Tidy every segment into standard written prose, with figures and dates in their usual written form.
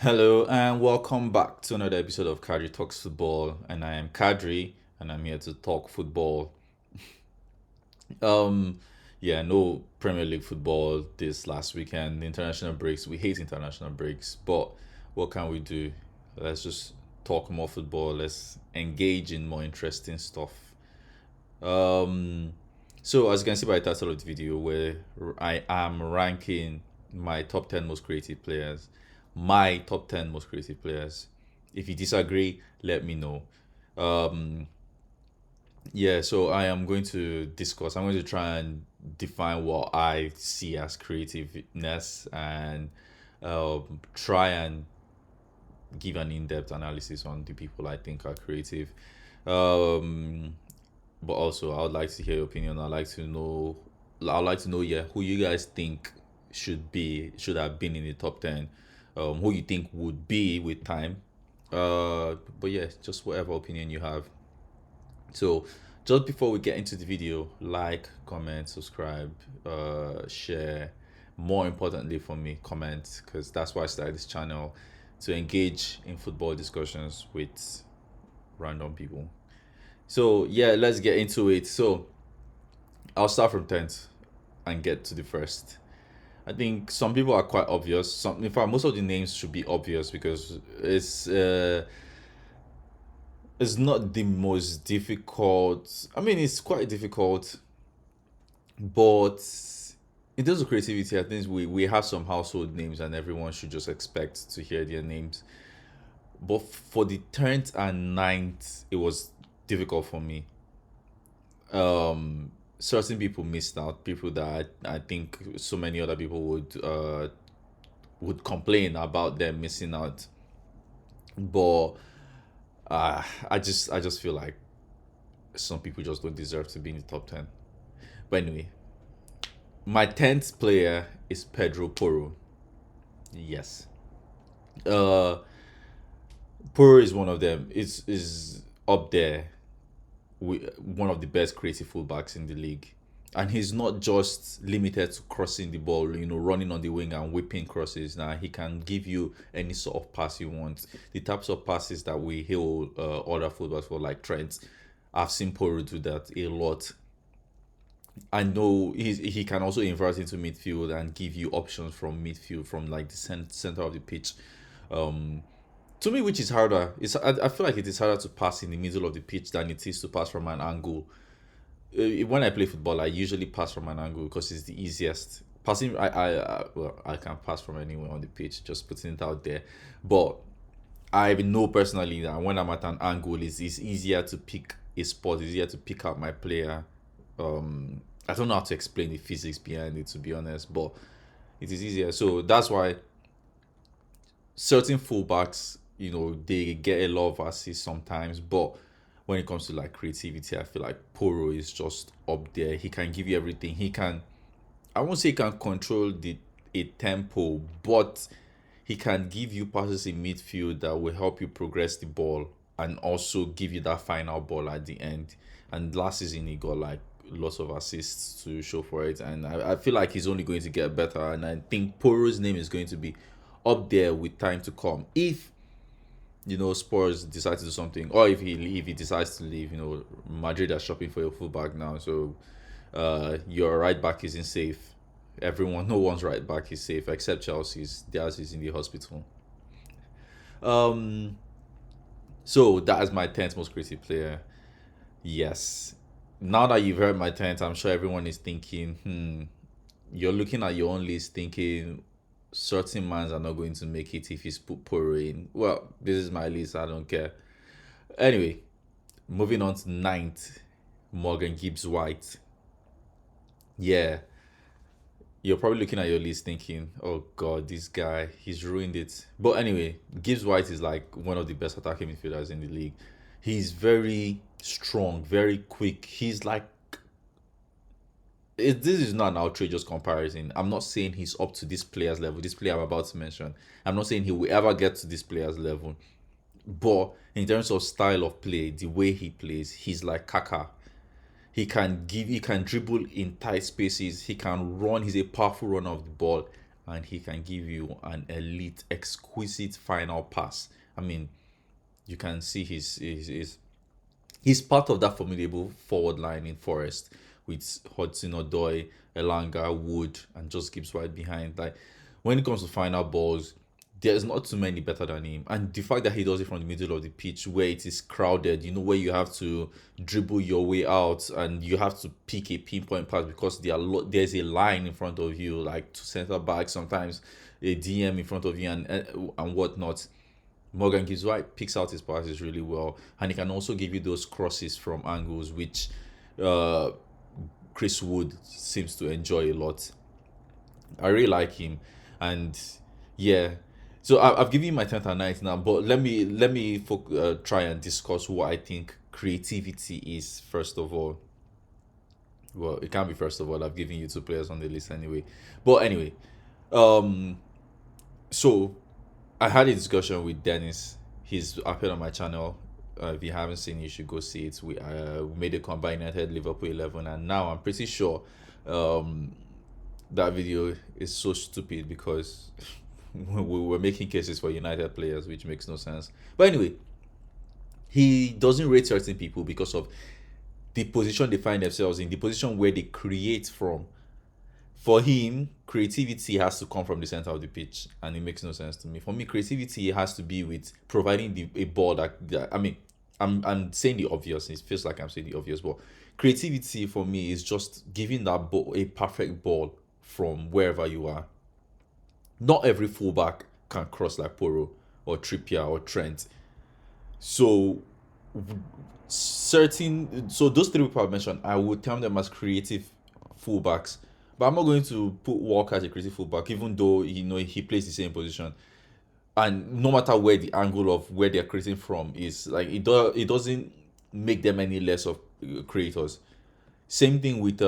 Hello and welcome back to another episode of Kadri Talks Football. And I am Kadri and I'm here to talk football. Um no Premier League football this last weekend. International breaks. We hate international breaks, but what can we do? Let's just talk more football. Let's engage in more interesting stuff. Um so as you can see by the title of the video where I am ranking my top 10 most creative players. My top 10 most creative players. If you disagree, let me know. Um, so I am going to discuss, I'm going to try and define what I see as creativeness and try and give an in depth analysis on the people I think are creative. Um, but also, I would like to hear your opinion. I'd like to know, yeah, who you guys think should have been in the top 10, who you think would be with time. But yeah, just whatever opinion you have. So, just before we get into the video, like, comment, subscribe, share. More importantly for me, comment, because that's why I started this channel, to engage in football discussions with random people. So yeah, let's get into it. So I'll start from 10th and get to the first. I think some people are quite obvious. In fact, most of the names should be obvious because it's not the most difficult. I mean, it's quite difficult, but in terms of creativity, I think we have some household names, and everyone should just expect to hear their names. But for the 10th and 9th, it was difficult for me. Certain people missed out, people that I think so many other people would complain about them missing out, but I just feel like some people just don't deserve to be in the top 10. But anyway, my 10th player is Pedro Porro. Yes. uh Porro is one of them. Is up there with one of the best creative fullbacks in the league. And he's not just limited to crossing the ball, running on the wing and whipping crosses. Now he can give you any sort of pass you want. The types of passes that we hail other fullbacks for, like Trent, I've seen Poro do that a lot. I know he can also invert into midfield and give you options from midfield, from like the center of the pitch. Um, to me, which is harder. I feel like it is harder to pass in the middle of the pitch than it is to pass from an angle. When I play football, I usually pass from an angle because it's the easiest. Passing, I can pass from anywhere on the pitch, just putting it out there. But I know personally that when I'm at an angle, it's easier to pick a spot, it's easier to pick out my player. I don't know how to explain the physics behind it, to be honest, but it is easier. So that's why certain fullbacks, they get a lot of assists sometimes, but when it comes to like creativity, I feel like Poro is just up there. He can give you everything. I won't say he can control the a tempo, but he can give you passes in midfield that will help you progress the ball and also give you that final ball at the end. And last season he got like lots of assists to show for it, and I feel like he's only going to get better. And I think Poro's name is going to be up there with time to come if Spurs decide to do something, or if he decides to leave. Madrid are shopping for your fullback now, so your right back isn't safe. No one's right back is safe except Chelsea's. Theirs is in the hospital. Um, so that is my 10th most creative player. Yes. Now that you've heard my 10th, I'm sure everyone is thinking, you're looking at your own list thinking certain mans are not going to make it if he's put Poro in. Well, this is my list. I don't care. Anyway, moving on to 9th, Morgan Gibbs White. Yeah, you're probably looking at your list thinking, oh God, this guy, he's ruined it. But anyway, Gibbs White is like one of the best attacking midfielders in the league. He's very strong, very quick. He's like, this is not an outrageous comparison. I'm not saying he's up to this player's level, this player I'm about to mention. I'm not saying he will ever get to this player's level. But in terms of style of play, the way he plays, he's like Kaka. He can dribble in tight spaces. He can run. He's a powerful runner of the ball, and he can give you an elite, exquisite final pass. I mean, you can see he's part of that formidable forward line in Forest with Hudson Odoi, Elanga, Wood, and just Gibbs White behind. Like when it comes to final balls, there's not too many better than him. And the fact that he does it from the middle of the pitch where it is crowded, where you have to dribble your way out and you have to pick a pinpoint pass because there's a line in front of you, like two centre backs, sometimes a DM in front of you and whatnot. Morgan Gibbs White picks out his passes really well, and he can also give you those crosses from angles, which Chris Wood seems to enjoy a lot. I really like him, and yeah. So I've given you my 10th and 9th now, but let me try and discuss what I think creativity is first of all. Well, it can't be first of all. I've given you two players on the list anyway. But anyway, um, so I had a discussion with Dennis. He's appeared on my channel. If you haven't seen it, you should go see it. We made a combined United Liverpool 11, and now I'm pretty sure that video is so stupid because we were making cases for United players, which makes no sense. But anyway, he doesn't rate certain people because of the position they find themselves in, the position where they create from. For him, creativity has to come from the center of the pitch, and it makes no sense to me. For me, creativity has to be with providing a ball that I mean, I'm saying the obvious. It feels like I'm saying the obvious, but creativity for me is just giving that ball a perfect ball from wherever you are. Not every fullback can cross like Poro or Trippier or Trent. So those three people I mentioned, I would term them as creative fullbacks. But I'm not going to put Walker as a creative fullback, even though he plays the same position. And no matter where the angle of where they're creating from is, like it doesn't make them any less of creators. Same thing with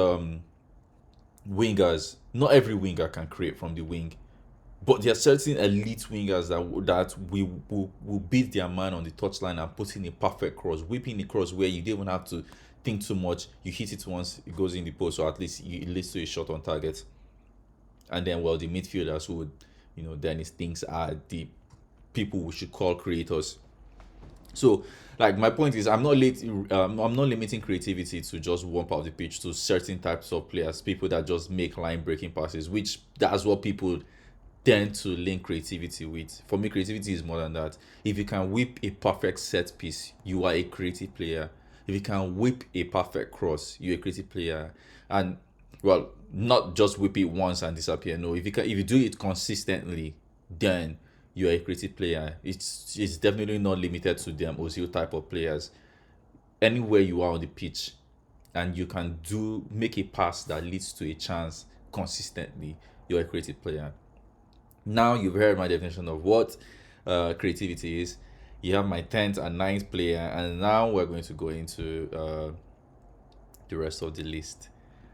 wingers. Not every winger can create from the wing, but there are certain elite wingers that will beat their man on the touchline and put in a perfect cross, whipping a cross where you don't even have to think too much. You hit it once, it goes in the post, or at least it leads to a shot on target. And then, the midfielders who would, Dennis thinks are the people we should call creators. So, like, my point is, I'm not limiting creativity to just one part of the pitch, to certain types of players, people that just make line breaking passes, which that's what people tend to link creativity with. For me, creativity is more than that. If you can whip a perfect set piece, you are a creative player. If you can whip a perfect cross, you're a creative player. And not just whip it once and disappear. No, if you do it consistently, then you're a creative player. It's definitely not limited to them Ozil type of players. Anywhere you are on the pitch and you can make a pass that leads to a chance consistently, you're a creative player. Now you've heard my definition of what creativity is. You have my 10th and 9th player, and now we're going to go into the rest of the list.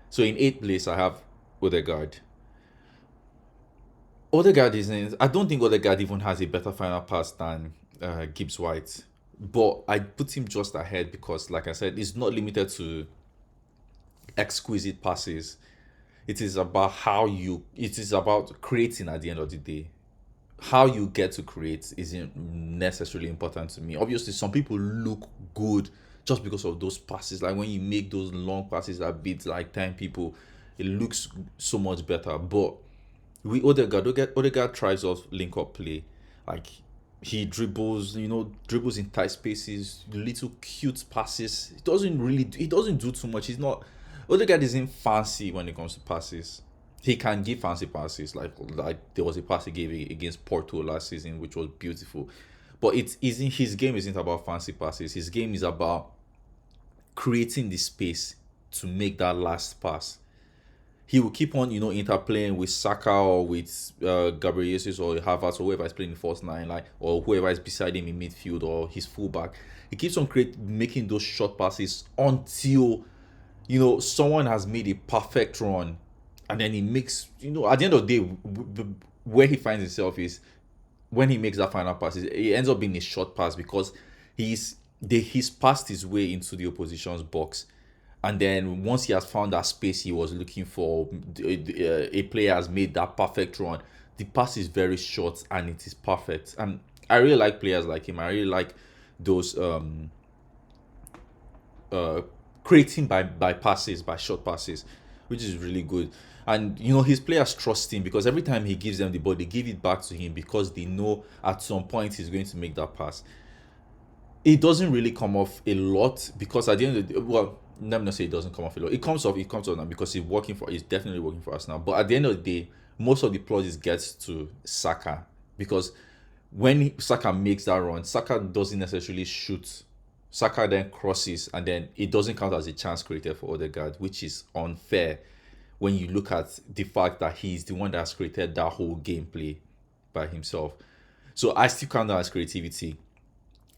So in 8th place, I have Ødegaard. I don't think Ødegaard even has a better final pass than Gibbs White, but I put him just ahead because, like I said, it's not limited to exquisite passes. It is about creating at the end of the day. How you get to create isn't necessarily important to me. Obviously, some people look good just because of those passes. Like when you make those long passes that beat like 10 people, it looks so much better. But with Ødegaard thrives off link-up play. Like he dribbles in tight spaces, little cute passes. He doesn't do too much. Ødegaard isn't fancy when it comes to passes. He can give fancy passes, like there was a pass he gave against Porto last season, which was beautiful. But his game isn't about fancy passes. His game is about creating the space to make that last pass. He will keep on, interplaying with Saka or with Gabriel Jesus or Havertz or whoever is playing in first line, or whoever is beside him in midfield or his fullback. He keeps on making those short passes until someone has made a perfect run. And then he makes, at the end of the day, where he finds himself is when he makes that final pass, it ends up being a short pass because he's passed his way into the opposition's box. And then once he has found that space he was looking for, a player has made that perfect run. the pass is very short and it is perfect. And I really like players like him. I really like those uh creating by passes, by short passes, which is really good. And his players trust him because every time he gives them the ball, they give it back to him because they know at some point he's going to make that pass. It doesn't really come off a lot because at the end of the day, well, let me not say it doesn't come off a lot. It comes off now because he's definitely working for us now. But at the end of the day, most of the applause gets to Saka because when Saka makes that run, Saka doesn't necessarily shoot. Saka then crosses and then it doesn't count as a chance created for Ødegaard, which is unfair when you look at the fact that he's the one that's created that whole gameplay by himself. So I still count that as creativity.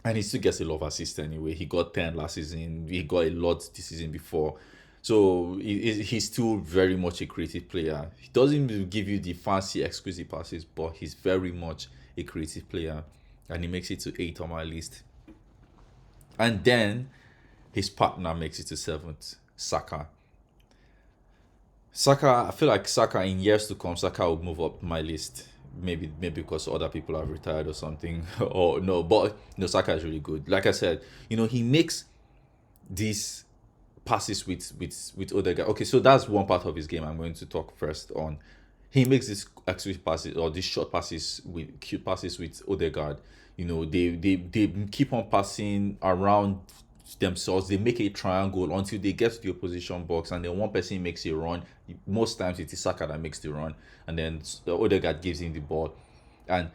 And he still gets a lot of assists anyway. He got 10 last season. He got a lot this season before. So he's still very much a creative player. He doesn't give you the fancy, exquisite passes, but he's very much a creative player. And he makes it to 8 on my list. And then his partner makes it to 7th, Saka. I feel like Saka in years to come, Saka will move up my list. Maybe because other people have retired or something, or no. But Saka is really good. Like I said, he makes these passes with Ødegaard. Okay, so that's one part of his game I'm going to talk first on. He makes these exquisite passes or these short passes with cute passes with Ødegaard. They keep on passing around themselves. They make a triangle until they get to the opposition box, and then one person makes a run. Most times it is Saka that makes the run, and then Ødegaard gives him the ball. And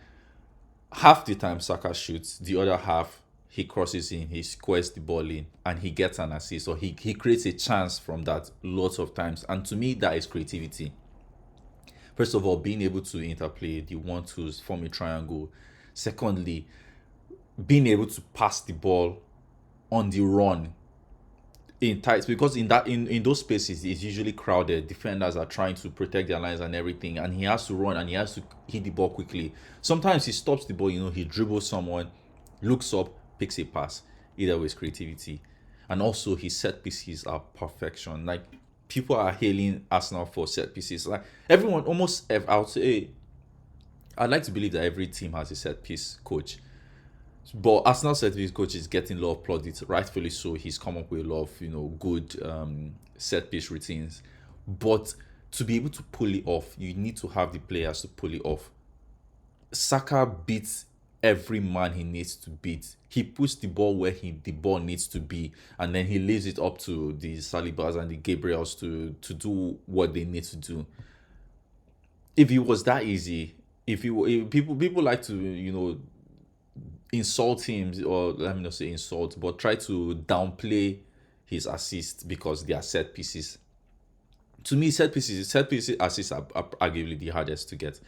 half the time Saka shoots, the other half he crosses in, he squares the ball in, and he gets an assist. So he creates a chance from that lots of times. And to me, that is creativity. First of all, being able to interplay the 1-2s, form a triangle. Secondly, being able to pass the ball on the run in tight, because in those spaces it's usually crowded. Defenders are trying to protect their lines and everything, and he has to run and he has to hit the ball quickly. Sometimes he stops the ball, he dribbles someone, looks up, picks a pass. Either way, is creativity. And also his set pieces are perfection. Like, people are hailing Arsenal for set pieces. Like, everyone, almost, I would say, I'd like to believe that every team has a set piece coach. But Arsenal set piece coach is getting a lot of plaudits, rightfully so. He's come up with a lot of good set piece routines. But to be able to pull it off, you need to have the players to pull it off. Saka beats every man he needs to beat. He puts the ball where the ball needs to be, and then he leaves it up to the Salibas and the Gabriels to do what they need to do. If it was that easy, if people like to insult him, or let me not say insult, but try to downplay his assists because they are set pieces. To me, set pieces assists are arguably the hardest to get.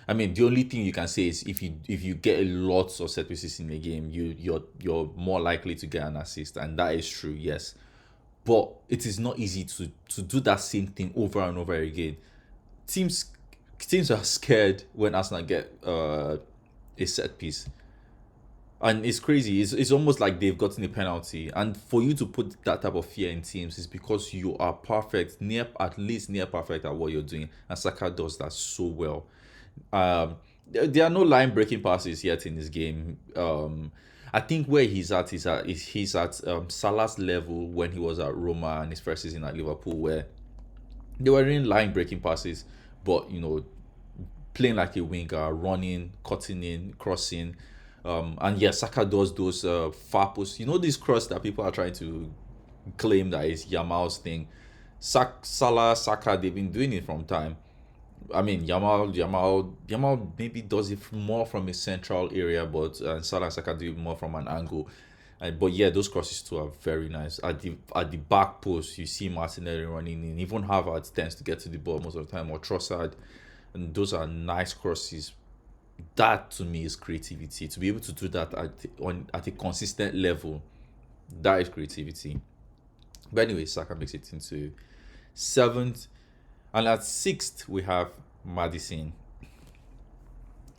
I mean, the only thing you can say is if you get lots of set pieces in a game, you're more likely to get an assist, and that is true, yes. But it is not easy to do that same thing over and over again. Teams are scared when Arsenal get a set piece. And it's crazy. It's almost like they've gotten a penalty. And for you to put that type of fear in teams is because you are perfect, at least near perfect at what you're doing. And Saka does that so well. There are no line breaking passes yet in this game. I think where he's at Salah's level when he was at Roma and his first season at Liverpool, where they were in line breaking passes, but playing like a winger, running, cutting in, crossing. And yeah, Saka does those far posts. This cross that people are trying to claim that is Yamal's thing. Salah, Saka, they've been doing it from time. I mean, Yamal maybe does it more from a central area, but Salah and Saka do it more from an angle. But yeah, those crosses too are very nice. At the back post, you see Martinelli running in. Even Havertz tends to get to the ball most of the time, or Trossard, and those are nice crosses. That to me is creativity. To be able to do that at a consistent level, that is creativity. But anyway, Saka makes it into 7th, and at 6th we have Maddison.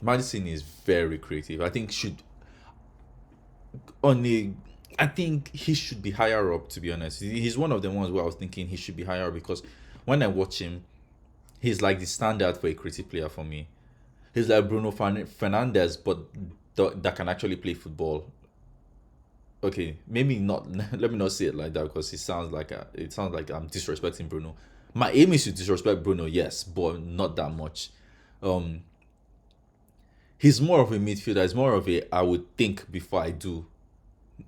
Maddison is very creative. I think he should be higher up, to be honest. He's one of the ones where I was thinking he should be higher, because when I watch him, he's like the standard for a creative player for me. He's like Bruno Fernandes, but that can actually play football. Okay, maybe not. Let me not say it like that because it sounds like I'm disrespecting Bruno. My aim is to disrespect Bruno, yes, but not that much. Um, he's more of a midfielder. He's more of a I would think before I do,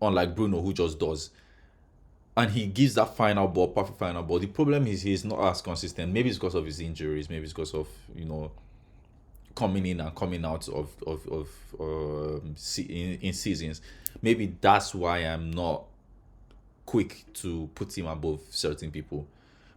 unlike Bruno who just does. And he gives that final ball, perfect final ball. The problem is he's not as consistent. Maybe it's because of his injuries. Maybe it's because of coming in and coming out of in seasons. Maybe that's why I'm not quick to put him above certain people.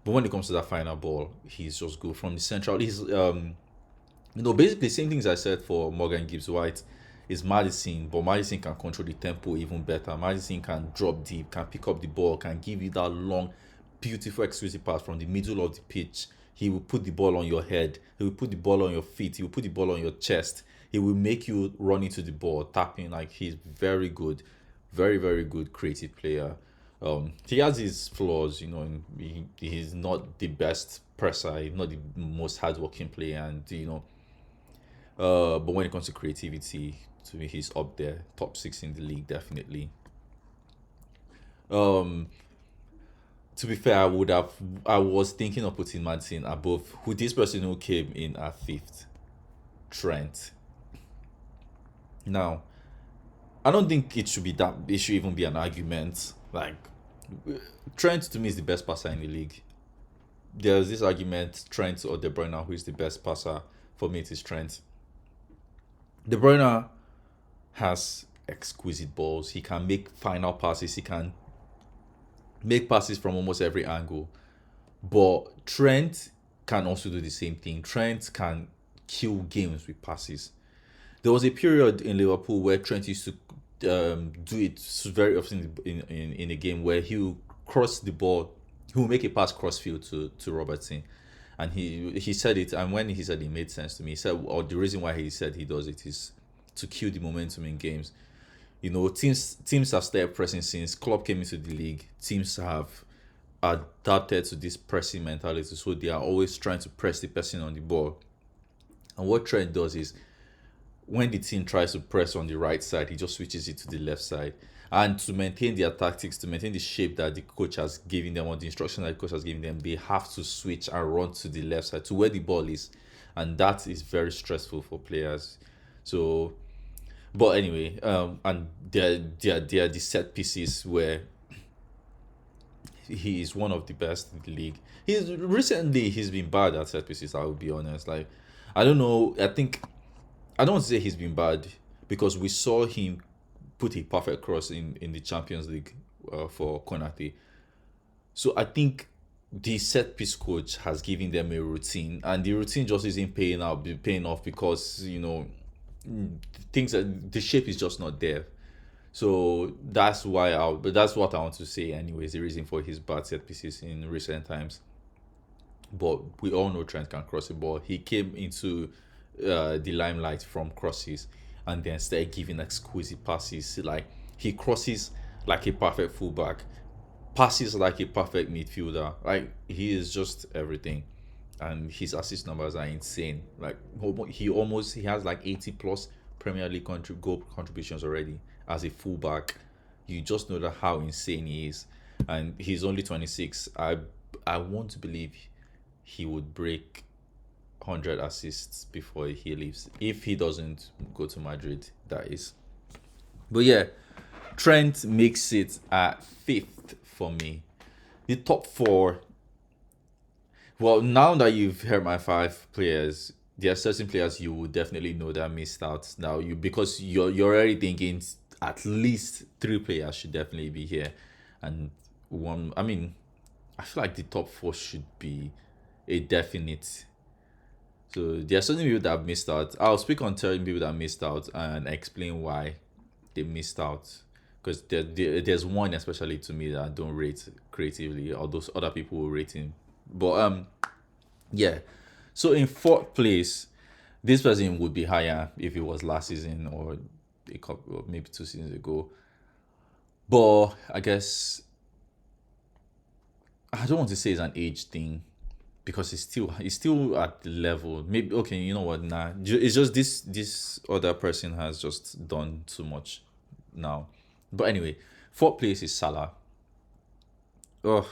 But when it comes to that final ball, he's just good from the central. He's basically the same things I said for Morgan Gibbs White is Madison, but Madison can control the tempo even better. Madison can drop deep, can pick up the ball, can give you that long, beautiful, exquisite pass from the middle of the pitch. He will put the ball on your head. He will put the ball on your feet. He will put the ball on your chest. He will make you run into the ball, tapping. Like, he's very good, very, very good creative player. He has his flaws, he's not the best presser, he's not the most hardworking player, and but when it comes to creativity, to me, he's up there, top six in the league, definitely. Um, to be fair, I was thinking of putting Madison above who this person who came in at fifth, Trent. Now, I don't think it should be that. It should even be an argument. Like, Trent to me is the best passer in the league. There's this argument: Trent or De Bruyne, who is the best passer? For me, it is Trent. De Bruyne has exquisite balls. He can make final passes. He can make passes from almost every angle. But Trent can also do the same thing. Trent can kill games with passes. There was a period in Liverpool where Trent used to do it very often in a game where he will cross the ball, he will make a pass crossfield to Robertson. And he said it, and when he said it made sense to me. He said, or the reason why he said he does it is to kill the momentum in games. Teams have started pressing since Klopp came into the league. Teams have adapted to this pressing mentality, so they are always trying to press the person on the ball. And what Trent does is, when the team tries to press on the right side, he just switches it to the left side. And to maintain their tactics, to maintain the shape that the coach has given them, or the instruction that the coach has given them, they have to switch and run to the left side, to where the ball is. And that is very stressful for players. So, but anyway, and they're the set pieces where he is one of the best in the league. He's been bad at set pieces, I will be honest. Like, I don't know, I don't want to say he's been bad because we saw him put a perfect cross in the Champions League for Konate. So I think the set piece coach has given them a routine, and the routine just isn't paying off because things that the shape is just not there. So but that's what I want to say. Anyways, the reason for his bad set pieces in recent times. But we all know Trent can cross the ball. He came into the limelight from crosses, and then started giving exquisite passes. Like, he crosses like a perfect fullback, passes like a perfect midfielder. Like, he is just everything, and his assist numbers are insane. Like, he has like 80 plus Premier League goal contributions already as a fullback. You just know that how insane he is, and he's only 26. I want to believe he would break 100 assists before he leaves, if he doesn't go to Madrid, that is. But yeah, Trent makes it at fifth for me. The top four, well, now that you've heard my five players, there are certain players you would definitely know that missed out. Now, because you're already thinking at least three players should definitely be here, and one. I mean, I feel like the top four should be a definite. So there are certain people that have missed out. I'll speak on certain people that missed out and explain why they missed out. Because there's one especially to me that I don't rate creatively, although other people will rate him. But yeah. So in fourth place, this person would be higher if it was last season or a couple, or maybe 2 seasons ago. But I guess I don't want to say it's an age thing, because he's still at the level. Maybe okay, you know what? Nah, it's just this other person has just done too much now. But anyway, fourth place is Salah. Ugh,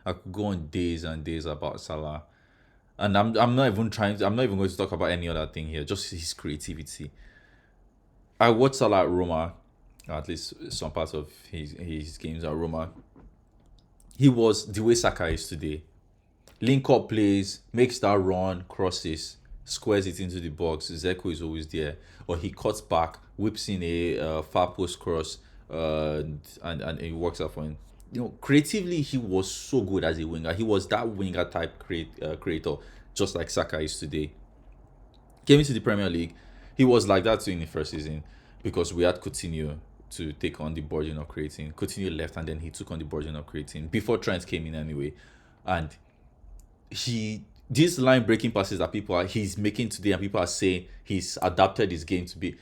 I could go on days and days about Salah, and I'm not even trying. I'm not even going to talk about any other thing here. Just his creativity. I watched Salah at Roma, at least some parts of his games at Roma. He was the way Saka is today. Link up plays, makes that run, crosses, squares it into the box. Zeko is always there, or he cuts back, whips in a far post cross, and it works out for him. Creatively, he was so good as a winger. He was that winger type creator, just like Saka is today. Came into the Premier League, he was like that too in the first season because we had Coutinho to take on the burden of creating. Coutinho left and then he took on the burden of creating before Trent came in anyway, and he these line breaking passes that he's making today and people are saying he's adapted his game to be.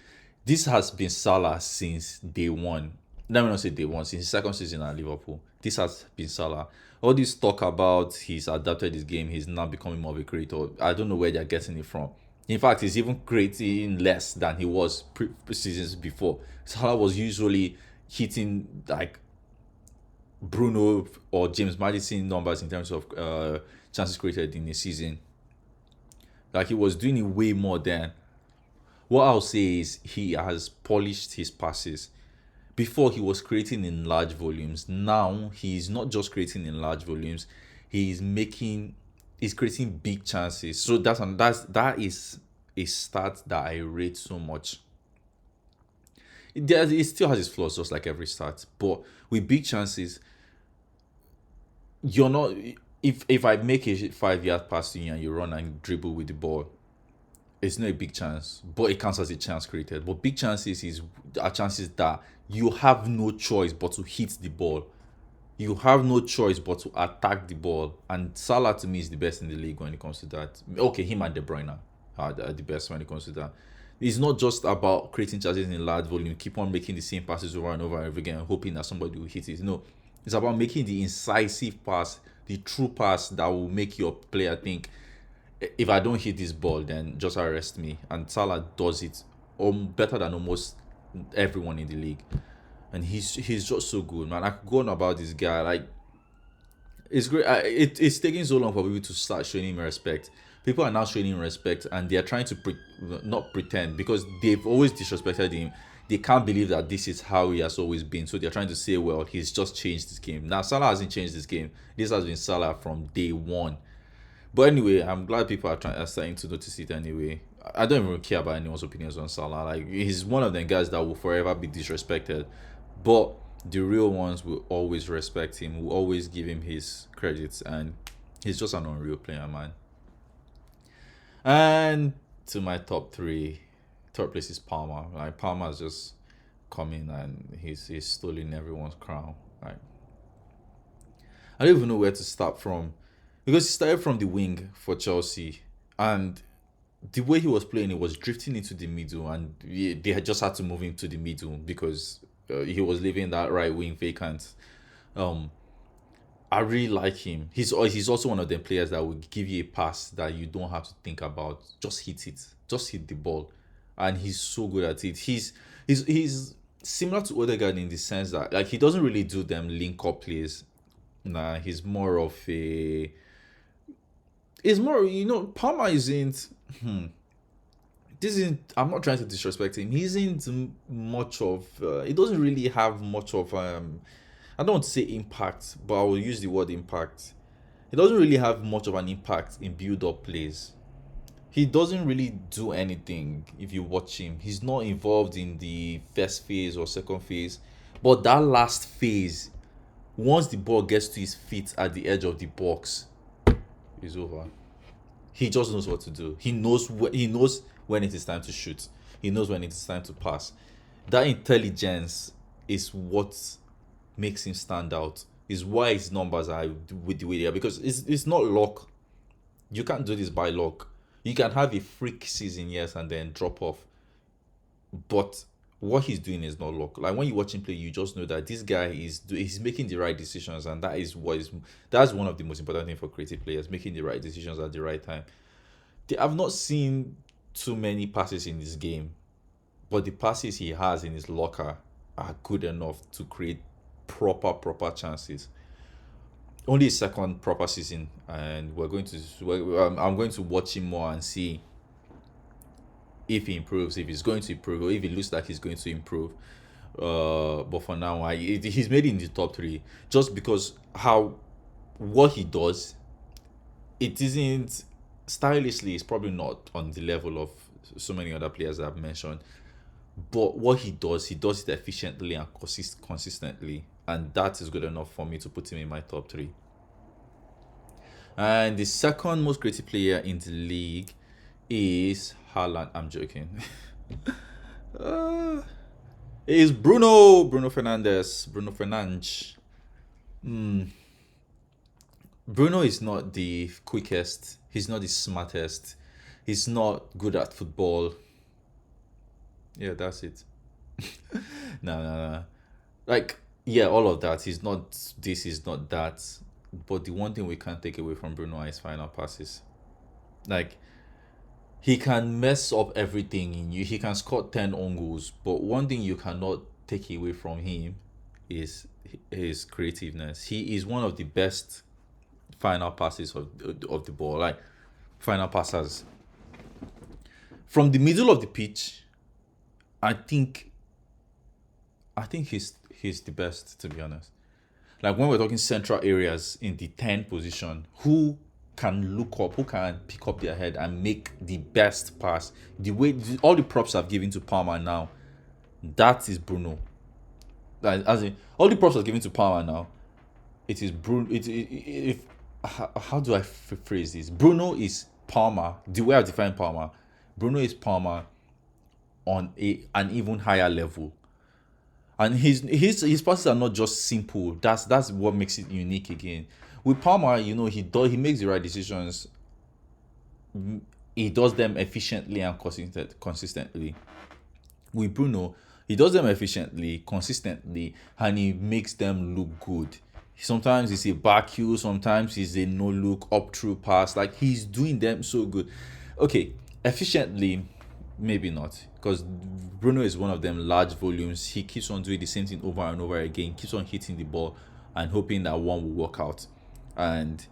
This has been Salah since day one. Let me not say day one, since his second season at Liverpool. This has been Salah. All this talk about he's adapted his game, he's now becoming more of a creator. I don't know where they're getting it from. In fact, he's even creating less than he was seasons before. Salah was usually hitting like Bruno or James Madison numbers in terms of chances created in a season. Like he was doing it way more than. What I'll say is he has polished his passes. Before he was creating in large volumes. Now he's not just creating in large volumes. He's creating big chances. So that is a stat that I rate so much. It still has its flaws, just like every stat. But with big chances, you're not. If I make a 5 yard pass to you and you run and dribble with the ball, it's not a big chance, but it counts as a chance created. But big chances are chances that you have no choice but to hit the ball. You have no choice but to attack the ball. And Salah to me is the best in the league when it comes to that. Okay, him and Bruyne are the best when it comes to that. It's not just about creating chances in large volume, keep on making the same passes over and over and over again, hoping that somebody will hit it. No, it's about making the incisive pass, the true pass that will make your player think, if I don't hit this ball, then just arrest me. And Salah does it better than almost everyone in the league. And he's just so good, man. I could go on about this guy. Like, it's great. It's taking so long for people to start showing him respect. People are now showing him respect, and they are trying to not pretend because they've always disrespected him. They can't believe that this is how he has always been. So they're trying to say, well, he's just changed this game. Now, Salah hasn't changed this game. This has been Salah from day one. But anyway, I'm glad people are starting to notice it anyway. I don't even care about anyone's opinions on Salah. Like, he's one of them guys that will forever be disrespected. But the real ones will always respect him, will always give him his credits, and he's just an unreal player, man. And to my top three, third place is Palmer. Like, Palmer's just coming and he's stealing everyone's crown. Like, I don't even know where to start from. Because he started from the wing for Chelsea, and the way he was playing, it was drifting into the middle, and they had just had to move him to the middle because he was leaving that right wing vacant. I really like him. He's also one of the players that will give you a pass that you don't have to think about. Just hit it. Just hit the ball, and he's so good at it. He's similar to Ødegaard in the sense that like he doesn't really do them link up plays. Nah, he's more of a. It's more, Palmer isn't. This isn't. I'm not trying to disrespect him. He isn't much of. He doesn't really have much of. I don't want to say impact, but I will use the word impact. He doesn't really have much of an impact in build-up plays. He doesn't really do anything if you watch him. He's not involved in the first phase or second phase, but that last phase, once the ball gets to his feet at the edge of the box, it's over. He just knows what to do. He knows when it is time to shoot. He knows when it is time to pass. That intelligence is what makes him stand out. Is why his numbers are with the way they are, because it's not luck. You can't do this by luck. You can have a freak season, yes, and then drop off. But what he's doing is not luck. Like when you watch him play, you just know that this guy he's making the right decisions, and that's one of the most important things for creative players, making the right decisions at the right time. I've not seen too many passes in this game, but the passes he has in his locker are good enough to create proper chances. Only his second proper season, and I'm going to watch him more and see if he improves, if he's going to improve, or if it looks like he's going to improve. But for now, he's made it in the top three just because how what he does. It isn't stylishly. It's probably not on the level of so many other players that I've mentioned. But what he does it efficiently and consistently, and that is good enough for me to put him in my top three. And the second most creative player in the league is Haaland. I'm joking. uh, is Bruno Fernandes. Bruno Fernandes. Bruno is not the quickest. He's not the smartest. He's not good at football. Yeah, that's it. No. Like, yeah, all of that. He's not this, he's not that. But the one thing we can't take away from Bruno is final passes. Like, he can mess up everything in you. He can score 10 own goals. But one thing you cannot take away from him is his creativeness. He is one of the best final passes of the ball. Like, final passers. From the middle of the pitch, I think he's the best, to be honest. Like when we're talking central areas in the 10 position, who can look up, who can pick up their head and make the best pass? The way all the props I've given to Palmer now, that is Bruno. Like, as in all the props I've given to Palmer now, it is Bruno. How do I phrase this? Bruno is Palmer. The way I define Palmer, Bruno is Palmer on an even higher level. And his passes are not just simple. That's what makes it unique again. With Palmer, he makes the right decisions. He does them efficiently and consistently. With Bruno, he does them efficiently, consistently, and he makes them look good. Sometimes it's a back heel, sometimes it's a no look up through pass. Like, he's doing them so good. Okay, efficiently, maybe not, because Bruno is one of them large volumes. He keeps on doing the same thing over and over again, keeps on hitting the ball and hoping that one will work out. And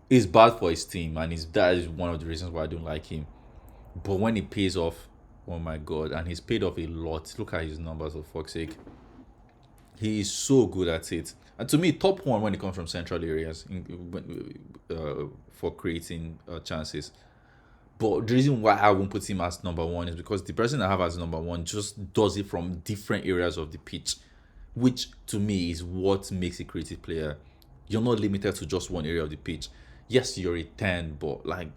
it's bad for his team, and that is one of the reasons why I don't like him. But when it pays off, oh my god, and he's paid off a lot. Look at his numbers, for fuck's sake. He is so good at it. And to me, top one when it comes from central areas for creating chances. But the reason why I won't put him as number one is because the person I have as number one just does it from different areas of the pitch, which to me is what makes a creative player. You're not limited to just one area of the pitch. Yes, you're a 10, but like,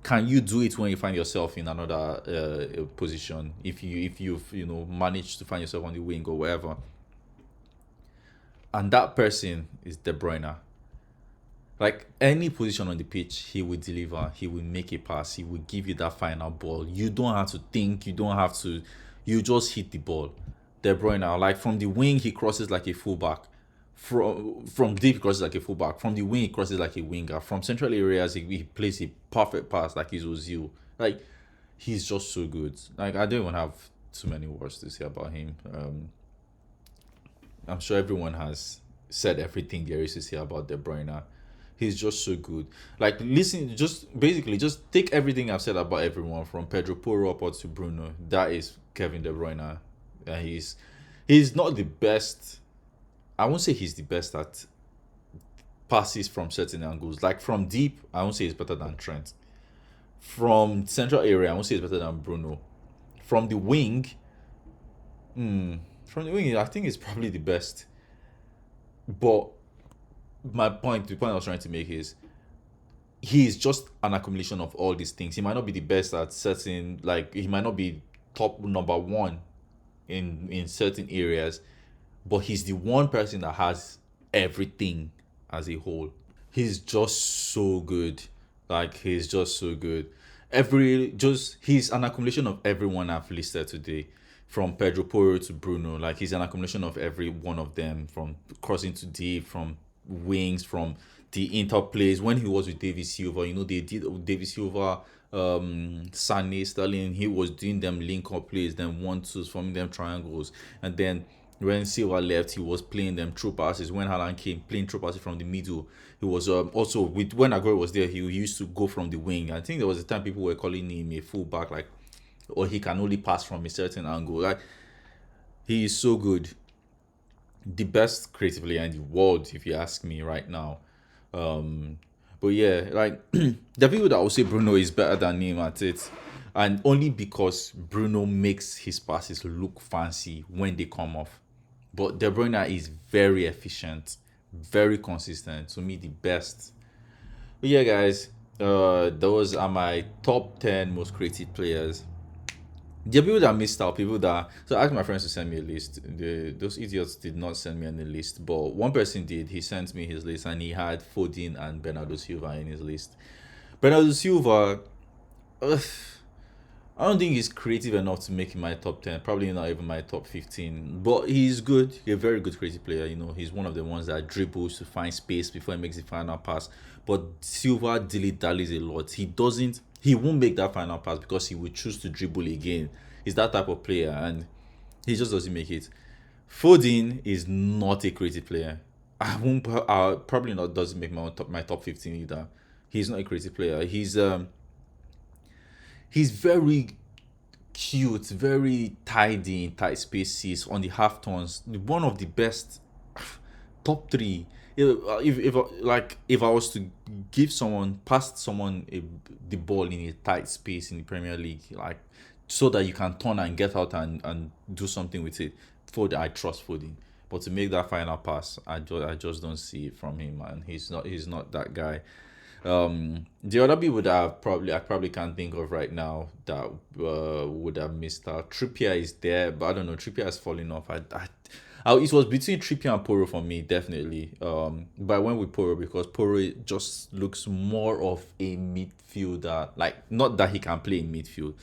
can you do it when you find yourself in another position? If you've managed to find yourself on the wing or wherever, and that person is De Bruyne. Like, any position on the pitch, he will deliver. He will make a pass. He will give you that final ball. You don't have to think. You don't have to. You just hit the ball. De Bruyne, like from the wing, he crosses like a fullback. From deep, he crosses like a fullback. From the wing, he crosses like a winger. From central areas, he plays a perfect pass like he's Ozil. Like, he's just so good. Like, I don't even have too many words to say about him. I'm sure everyone has said everything there is to say about De Bruyne. He's just so good. Like, listen, just take everything I've said about everyone from Pedro Porro upwards to Bruno. That is Kevin De Bruyne. He's not the best. I won't say he's the best at passes from certain angles. Like, from deep, I won't say he's better than Trent. From central area, I won't say he's better than Bruno. From the wing, I think it's probably the best. But the point I was trying to make is, he is just an accumulation of all these things. He might not be the best at certain, like, he might not be top number one in certain areas, but he's the one person that has everything as a whole. He's just so good. Like, he's just so good. He's an accumulation of everyone I've listed today. from Pedro Porro to Bruno. Like he's an accumulation of every one of them, from crossing to deep, from wings, from the interplays. When he was with David Silva, you know, they did David Silva, Sane, Sterling. He was doing them link up plays, them 1-2s, forming them triangles, and then when Silva left, he was playing them through passes. When Haaland came, playing through passes from the middle. He was also with when Aguero was there. He used to go from the wing. I think there was a time people were calling him a fullback, like, or he can only pass from a certain angle. Like he is so good, the best creatively in the world, if you ask me right now. But yeah, like the people that will say Bruno is better than him at it, and only because Bruno makes his passes look fancy when they come off. But De Bruyne is very efficient, very consistent. To me, the best. But yeah, guys, those are my top 10 most creative players. There are people that missed out, people that. So I asked my friends to send me a list. Those idiots did not send me any list, but one person did. He sent me his list, and he had Foden and Bernardo Silva in his list. Bernardo Silva, I don't think he's creative enough to make my top 10. Probably not even my top 15. But he's good. He's a very good creative player. You know, he's one of the ones that dribbles to find space before he makes the final pass. But Silva dilly-dallies a lot. He won't make that final pass because he will choose to dribble again. He's that type of player, and he just doesn't make it. Foden is not a creative player. Probably not doesn't make my top 15 either. He's not a creative player. He's very cute, very tidy in tight spaces on the half turns. One of the best, top three. If I was to pass someone the ball in a tight space in the Premier League, like so that you can turn and get out and do something with it, I trust Foden. But to make that final pass, I just don't see it from him, man. He's not that guy. The other people that I probably can't think of right now that would have missed out. Trippier is there, but I don't know. Trippier has fallen off. It was between Trippier and Porro for me, definitely. But I went with Porro because Porro just looks more of a midfielder. Like, not that he can play in midfield,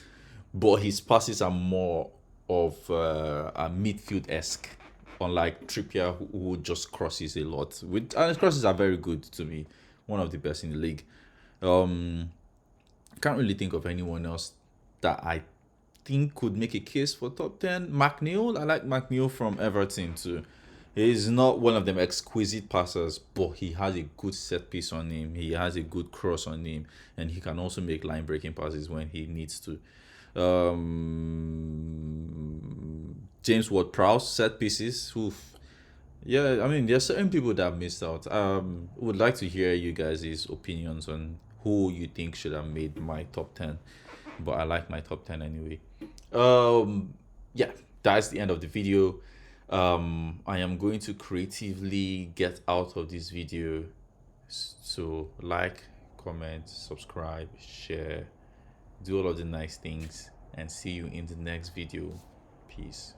but his passes are more of a midfield-esque. Unlike Trippier, who just crosses a lot. And his crosses are very good to me. One of the best in the league. Can't really think of anyone else that I think could make a case for top 10. McNeil, I like McNeil from Everton too. He's not one of them exquisite passers, but he has a good set piece on him. He has a good cross on him, and he can also make line breaking passes when he needs to. James Ward-Prowse set pieces. Oof. Yeah, I mean, there are certain people that missed out. Would like to hear you guys' opinions on who you think should have made my top 10. But I like my top 10 anyway. Yeah, that's the end of the video. I am going to creatively get out of this video. So like, comment, subscribe, share, do all of the nice things, and see you in the next video. Peace.